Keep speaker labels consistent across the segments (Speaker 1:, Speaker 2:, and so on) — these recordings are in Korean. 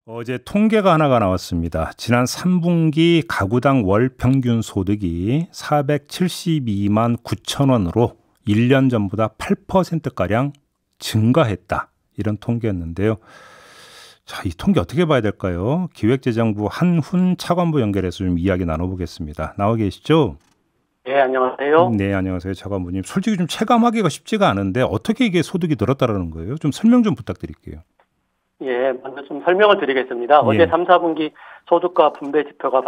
Speaker 1: 어제 통계가 하나가 나왔습니다. 지난 3분기 가구당 월 평균 소득이 472만 9천 원으로 1년 전보다 8%가량 증가했다. 이런 통계였는데요. 자, 이 통계 어떻게 봐야 될까요? 기획재정부 한훈 차관부 연결해서 좀 이야기 나눠보겠습니다. 나와 계시죠?
Speaker 2: 네, 안녕하세요.
Speaker 1: 네, 안녕하세요. 차관부님. 솔직히 좀 체감하기가 쉽지가 않은데 어떻게 이게 소득이 늘었다라는 거예요? 좀 설명 좀 부탁드릴게요.
Speaker 2: 예, 먼저 좀 설명을 드리겠습니다.
Speaker 1: 예.
Speaker 2: 어제 3, 4분기 소득과 분배 지표가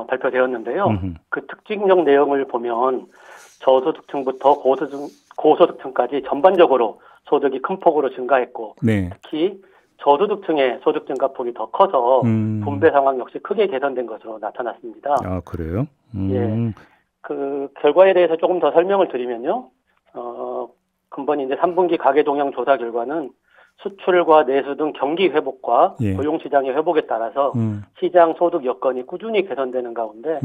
Speaker 2: 발표되었는데요. 그 특징적 내용을 보면 저소득층부터 고소득층까지 전반적으로 소득이 큰 폭으로 증가했고,
Speaker 1: 네.
Speaker 2: 특히 저소득층의 소득 증가폭이 더 커서 분배 상황 역시 크게 개선된 것으로 나타났습니다.
Speaker 1: 아, 그래요?
Speaker 2: 예. 그 결과에 대해서 조금 더 설명을 드리면요. 근본 이제 3분기 가계 동향 조사 결과는 수출과 내수 등 경기 회복과
Speaker 1: 예.
Speaker 2: 고용 시장의 회복에 따라서 시장 소득 여건이 꾸준히 개선되는 가운데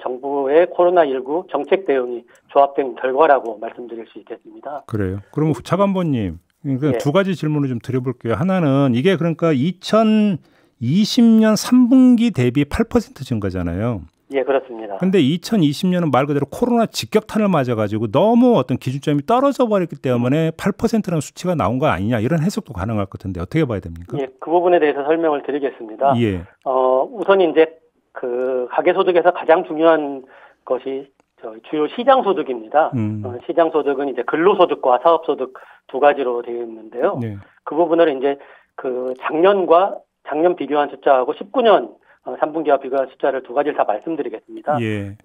Speaker 2: 정부의 코로나19 정책 대응이 조합된 결과라고 말씀드릴 수 있겠습니다.
Speaker 1: 그래요. 그럼 차관보님,
Speaker 2: 예.
Speaker 1: 두 가지 질문을 좀 드려볼게요. 하나는 이게 그러니까 2020년 3분기 대비 8% 증가잖아요.
Speaker 2: 예, 그렇습니다.
Speaker 1: 근데 2020년은 말 그대로 코로나 직격탄을 맞아가지고 너무 어떤 기준점이 떨어져 버렸기 때문에 8%라는 수치가 나온 거 아니냐 이런 해석도 가능할 것 같은데 어떻게 봐야 됩니까?
Speaker 2: 예, 그 부분에 대해서 설명을 드리겠습니다.
Speaker 1: 예.
Speaker 2: 우선 이제 그 가계소득에서 가장 중요한 것이 주요 시장소득입니다. 시장소득은 이제 근로소득과 사업소득 두 가지로 되어 있는데요.
Speaker 1: 네.
Speaker 2: 그 부분을 이제 그 작년 비교한 숫자하고 19년 3분기와 비교한 숫자를 두 가지를 다 말씀드리겠습니다.
Speaker 1: 예.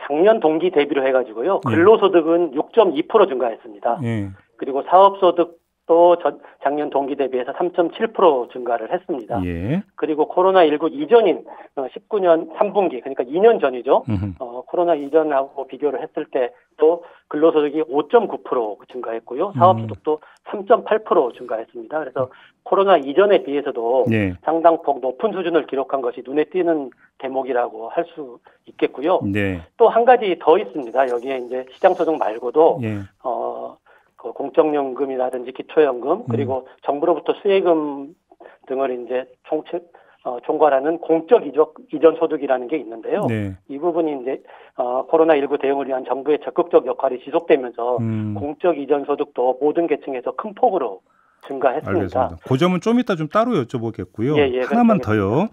Speaker 2: 작년 동기 대비로 해가지고요. 근로소득은 6.2% 증가했습니다.
Speaker 1: 예.
Speaker 2: 그리고 사업소득도 작년 동기 대비해서 3.7% 증가를 했습니다.
Speaker 1: 예.
Speaker 2: 그리고 코로나19 이전인 19년 3분기, 그러니까 2년 전이죠. 코로나 이전하고 비교를 했을 때 또 근로소득이 5.9% 증가했고요. 사업소득도 3.8% 증가했습니다. 그래서 코로나 이전에 비해서도
Speaker 1: 네.
Speaker 2: 상당폭 높은 수준을 기록한 것이 눈에 띄는 대목이라고 할 수 있겠고요.
Speaker 1: 네.
Speaker 2: 또 한 가지 더 있습니다. 여기에 이제 시장소득 말고도
Speaker 1: 예.
Speaker 2: 그 공적연금이라든지 기초연금 그리고 정부로부터 수혜금 등을 이제 총괄하는 공적 이전 소득이라는 게 있는데요.
Speaker 1: 네.
Speaker 2: 이 부분이 이제 코로나19 대응을 위한 정부의 적극적 역할이 지속되면서 공적 이전 소득도 모든 계층에서 큰 폭으로 증가했습니다.
Speaker 1: 알겠습니다. 그 점은 좀 이따 좀 따로 여쭤보겠고요.
Speaker 2: 예,
Speaker 1: 하나만 더요.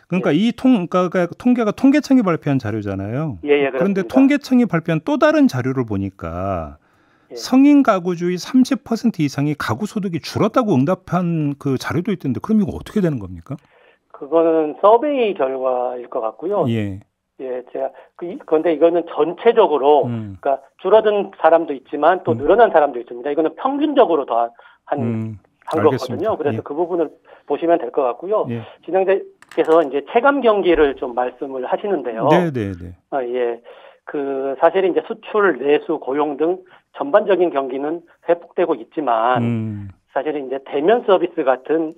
Speaker 1: 그러니까 이 통계가 통계청이 발표한 자료잖아요.
Speaker 2: 예,
Speaker 1: 그런데
Speaker 2: 그렇습니다.
Speaker 1: 통계청이 발표한 또 다른 자료를 보니까 성인 가구주의 30% 이상이 가구 소득이 줄었다고 응답한 그 자료도 있던데 그럼 이거 어떻게 되는 겁니까?
Speaker 2: 그거는 서베이 결과일 것 같고요.
Speaker 1: 예.
Speaker 2: 예, 그런데 이거는 전체적으로, 그러니까 줄어든 사람도 있지만 또 늘어난 사람도 있습니다. 이거는 평균적으로 한 거거든요. 그래서
Speaker 1: 예.
Speaker 2: 그 부분을 보시면 될 것 같고요.
Speaker 1: 예.
Speaker 2: 진행자께서 이제 체감 경기를 좀 말씀을 하시는데요.
Speaker 1: 네네네.
Speaker 2: 예. 사실 이제 수출, 내수, 고용 등 전반적인 경기는 회복되고 있지만, 사실은 이제 대면 서비스 같은,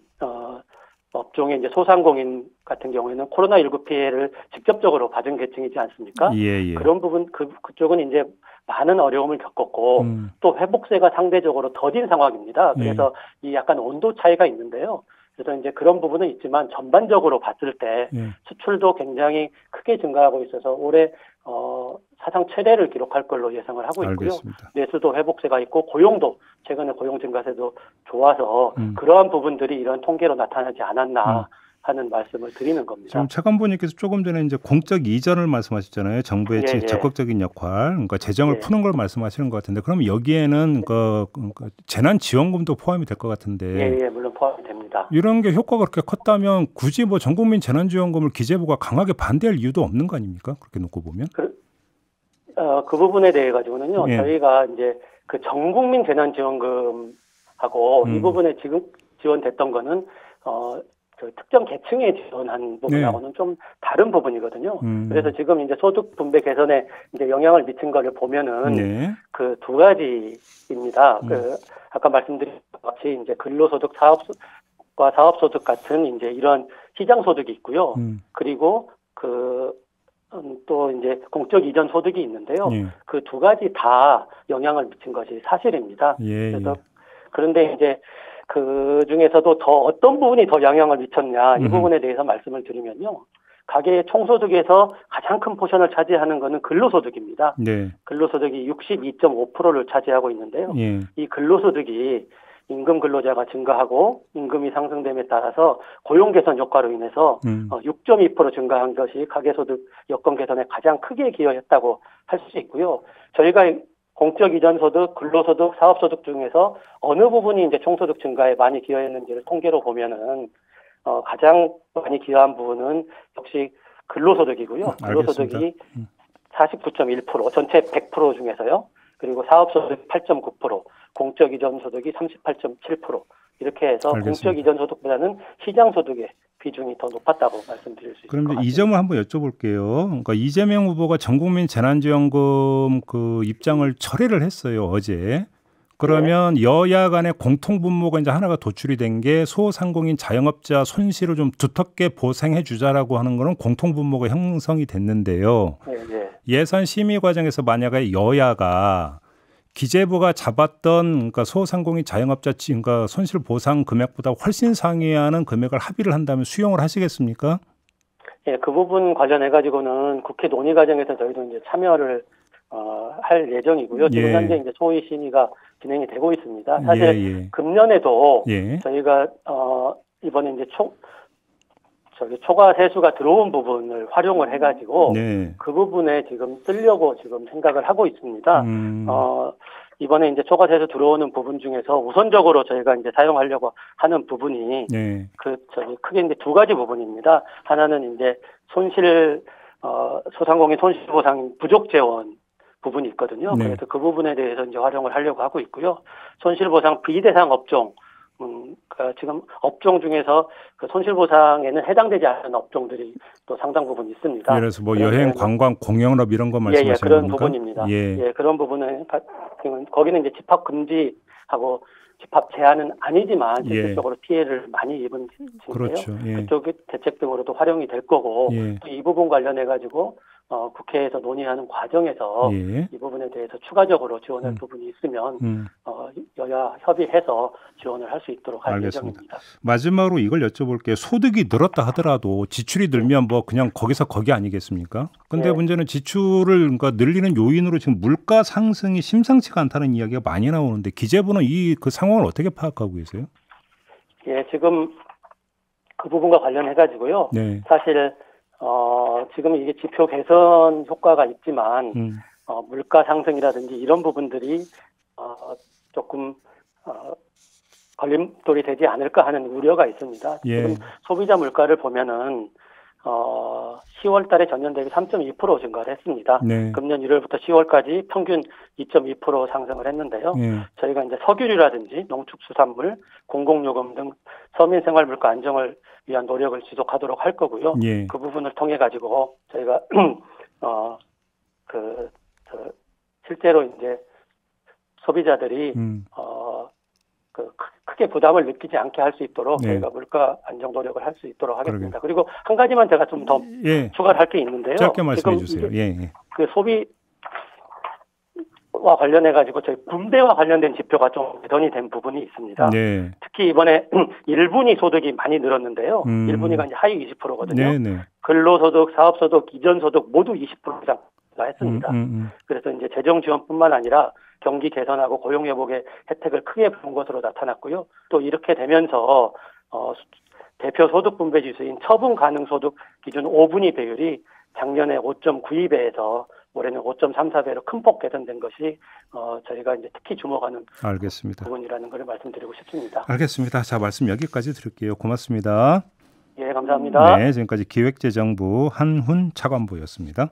Speaker 2: 업종의 이제 소상공인 같은 경우에는 코로나19 피해를 직접적으로 받은 계층이지 않습니까?
Speaker 1: 예.
Speaker 2: 그런 부분, 그쪽은 이제 많은 어려움을 겪었고, 또 회복세가 상대적으로 더딘 상황입니다. 그래서 이 약간 온도 차이가 있는데요. 그래서 이제 그런 부분은 있지만 전반적으로 봤을 때 수출도 굉장히 크게 증가하고 있어서 올해 사상 최대를 기록할 걸로 예상을 하고 있고요.
Speaker 1: 알겠습니다.
Speaker 2: 내수도 회복세가 있고 고용도 최근에 고용 증가세도 좋아서 그러한 부분들이 이런 통계로 나타나지 않았나 하는 말씀을 드리는 겁니다.
Speaker 1: 지금 차관보님께서 조금 전에 이제 공적 이전을 말씀하셨잖아요. 정부의 적극적인 역할, 그러니까 재정을 푸는 걸 말씀하시는 것 같은데, 그러면 여기에는 그 재난지원금도 포함이 될 것 같은데.
Speaker 2: 예, 물론 포함이 됩니다.
Speaker 1: 이런 게 효과가 그렇게 컸다면 굳이 뭐 전국민 재난지원금을 기재부가 강하게 반대할 이유도 없는 거 아닙니까? 그렇게 놓고 보면.
Speaker 2: 그 부분에 대해 가지고는요, 저희가 이제 그 전국민 재난지원금하고 이 부분에 지금 지원됐던 거는 그 특정 계층에 지원한 부분하고는 좀 다른 부분이거든요. 그래서 지금 이제 소득 분배 개선에 이제 영향을 미친 거를 보면은 그 두 가지입니다. 아까 말씀드린 것 같이 이제 근로소득, 사업소득 같은 이제 이런 시장소득이 있고요. 그리고 또 이제 공적 이전 소득이 있는데요. 그 두 가지 다 영향을 미친 것이 사실입니다. 그래서 그런데 이제 그 중에서도 더 어떤 부분이 더 영향을 미쳤냐 이
Speaker 1: 음.
Speaker 2: 부분에 대해서 말씀을 드리면요. 가계의 총소득에서 가장 큰 포션을 차지하는 것은 근로소득입니다.
Speaker 1: 네.
Speaker 2: 근로소득이 62.5%를 차지하고 있는데요.
Speaker 1: 예.
Speaker 2: 이 근로소득이 임금 근로자가 증가하고 임금이 상승됨에 따라서 고용 개선 효과로 인해서 6.2% 증가한 것이 가계소득 여건 개선에 가장 크게 기여했다고 할 수 있고요. 저희가 공적 이전 소득, 근로소득, 사업소득 중에서 어느 부분이 이제 총소득 증가에 많이 기여했는지를 통계로 보면은 가장 많이 기여한 부분은 역시 근로소득이고요. 근로소득이 49.1%, 전체 100% 중에서요. 그리고 사업소득 8.9%, 공적 이전 소득이 38.7% 이렇게 해서
Speaker 1: 알겠습니다.
Speaker 2: 공적 이전 소득보다는 시장 소득의 비중이 더 높았다고 말씀드릴 수 있을 것
Speaker 1: 그럼
Speaker 2: 같습니다.
Speaker 1: 이 점을 한번 여쭤볼게요. 그러니까 이재명 후보가 전국민 재난지원금 그 입장을 철회를 했어요, 어제. 그러면 여야 간의 공통 분모가 이제 하나가 도출이 된 게 소상공인 자영업자 손실을 좀 두텁게 보상해 주자라고 하는 거는 공통 분모가 형성이 됐는데요.
Speaker 2: 네.
Speaker 1: 예산 심의 과정에서 만약에 여야가 기재부가 잡았던 그러니까 소상공인 자영업자 그러니까 손실 보상 금액보다 훨씬 상회하는 금액을 합의를 한다면 수용을 하시겠습니까?
Speaker 2: 예, 그 부분 관련해 가지고는 국회 논의 과정에서 저희도 이제 참여를 할 예정이고요. 지금
Speaker 1: 예.
Speaker 2: 현재 이제 소위 심의가 진행이 되고 있습니다. 사실 금년에도 저희가 이번에 이제 초과 세수가 들어온 부분을 활용을 해가지고 그 부분에 지금 쓰려고 지금 생각을 하고 있습니다. 이번에 이제 초과 세수 들어오는 부분 중에서 우선적으로 저희가 이제 사용하려고 하는 부분이 크게 이제 두 가지 부분입니다. 하나는 이제 소상공인 손실보상 부족 재원 부분이 있거든요. 그래서 그 부분에 대해서 이제 활용을 하려고 하고 있고요. 손실보상 비대상 업종, 지금 업종 중에서 그 손실보상에는 해당되지 않는 업종들이 또 상당 부분 있습니다.
Speaker 1: 그래서 뭐 여행, 관광, 공영업 이런 거 말씀하시는
Speaker 2: 그런
Speaker 1: 겁니까?
Speaker 2: 부분입니다. 그런 부분은 거기는 이제 집합 금지하고 집합 제한은 아니지만 실질적으로 피해를 많이 입은 곳인데요.
Speaker 1: 그렇죠.
Speaker 2: 그쪽의 대책 등으로도 활용이 될 거고 또 이 부분 관련해 가지고 국회에서 논의하는 과정에서 이 부분에 대해서 추가적으로 지원할 부분이 있으면 여야 협의해서 지원을 할 수 있도록 할 예정입니다.
Speaker 1: 마지막으로 이걸 여쭤볼게요. 소득이 늘었다 하더라도 지출이 늘면 뭐 그냥 거기서 거기 아니겠습니까? 근데 문제는 지출을 그러니까 늘리는 요인으로 지금 물가 상승이 심상치가 않다는 이야기가 많이 나오는데 기재부는 그 상황을 어떻게 파악하고 계세요? 지금 그 부분과 관련해 가지고요. 사실 지금 이게 지표 개선 효과가 있지만 물가 상승이라든지 이런 부분들이 조금 걸림돌이 되지 않을까 하는 우려가 있습니다. 지금 소비자 물가를 보면은 10월 달에 전년 대비 3.2% 증가를 했습니다. 금년 1월부터 10월까지 평균 2.2% 상승을 했는데요. 저희가 이제 석유류라든지 농축수산물, 공공요금 등 서민 생활 물가 안정을 위한 노력을 지속하도록 할 거고요. 그 부분을 통해 가지고 저희가 실제로 이제 소비자들이 크게 부담을 느끼지 않게 할 수 있도록 저희가 물가 안정 노력을 할 수 있도록 하겠습니다. 그리고 한 가지만 제가 좀 더 추가를 할 게 있는데요. 짧게 말씀해 주세요.
Speaker 2: 그 소비와 관련해 가지고 저희 군대와 관련된 지표가 좀 개선이 된 부분이 있습니다. 특히 이번에 1분위 소득이 많이 늘었는데요. 1분위가 이제 하위 20%거든요. 근로소득, 사업소득, 이전소득 모두 20% 이상 했습니다. 그래서 이제 재정 지원뿐만 아니라 경기 개선하고 고용 회복의 혜택을 크게 본 것으로 나타났고요. 또 이렇게 되면서 대표 소득 분배 지수인 처분 가능 소득 기준 5분위 배율이 작년에 5.92배에서 올해는 5.34배로 큰 폭 개선된 것이 저희가 이제 특히 주목하는 부분이라는 걸 말씀드리고 싶습니다.
Speaker 1: 알겠습니다. 자, 말씀 여기까지 드릴게요. 고맙습니다.
Speaker 2: 감사합니다.
Speaker 1: 지금까지 기획재정부 한훈 차관보였습니다.